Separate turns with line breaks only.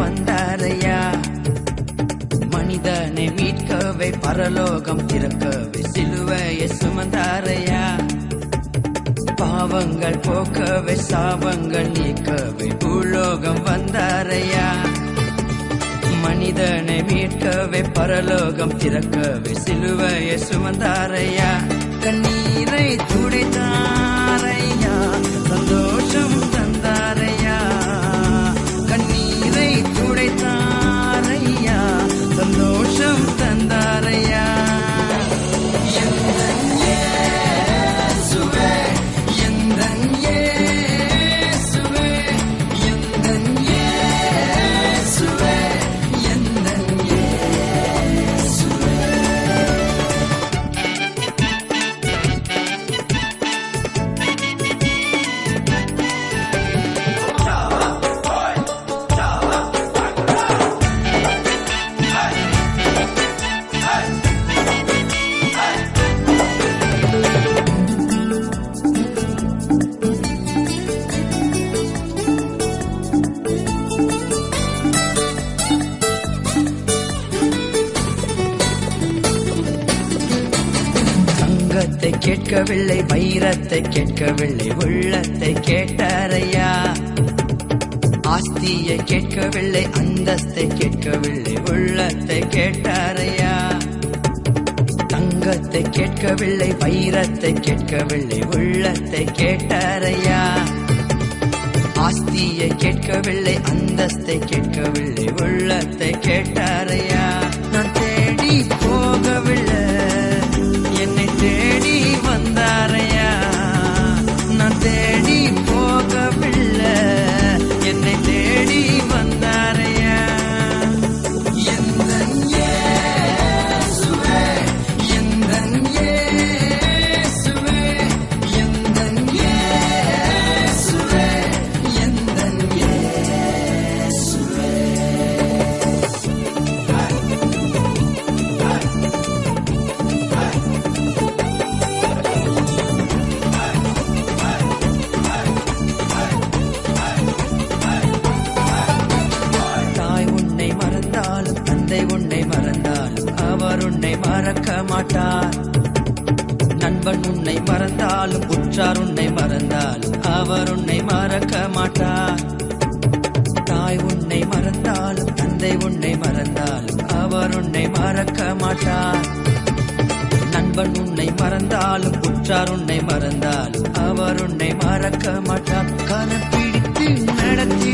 வந்தாரையா. மனிதனை மீட்கவே பரலோகம் திறக்கவே சிலுவையை சுமந்தாரையா. பாவங்கள் போக்கவே சாபங்கள் நீக்கவே பூலோகம் வந்தாரையா. மனிதனை மீட்கவே பரலோகம் திறக்கவே சிலுவையை சுமந்தாரையா. கண்ணீரை துடைத்தாரையா, சந்தோஷம் தந்தாரையா. கண்ணீரை துடைத்தாரையா, சந்தோஷம் தந்தாரையா. தங்கத்தை கேட்கவில்லை, வைரத்தை கேட்கவில்லை, உள்ளத்தை கேட்டாரையா. ஆஸ்தியை கேட்கவில்லை, அந்தஸ்தை கேட்கவில்லை, உள்ளத்தை கேட்டாரையா. தங்கத்தை கேட்கவில்லை, வைரத்தை கேட்கவில்லை, உள்ளத்தை கேட்டாரையா. ஆஸ்தியை கேட்கவில்லை, அந்தஸ்தை கேட்கவில்லை, உள்ளத்தை கேட்டாரையா. நான் தேடி போகவில்லை, என்னை தேடி வந்தாரையா. நான் தேடி போகவில்லை, என்னை தேடி வந்தாரையா. எந்தன் இயேசுவே, எந்தன் இயேசுவே, எந்தன் இயேசுவே, எந்தன் இயேசுவே. உன்னை மறந்தாலும் அவர் உன்னை மறக்க மாட்டார். நண்பன் உன்னை மறந்தாலும் உற்றார் உன்னை மறந்தாலும் அவர் உன்னை மறக்க மாட்டார். தாய் உன்னை மறந்தாலும் தந்தை உன்னை மறந்தாலும் அவர் உன்னை மறக்க மாட்டார். நண்பன் உன்னை மறந்தாலும் உற்றார் உன்னை மறந்தாலும் அவர் உன்னை மறக்க மாட்டார். கரம் பிடித்து நடத்தி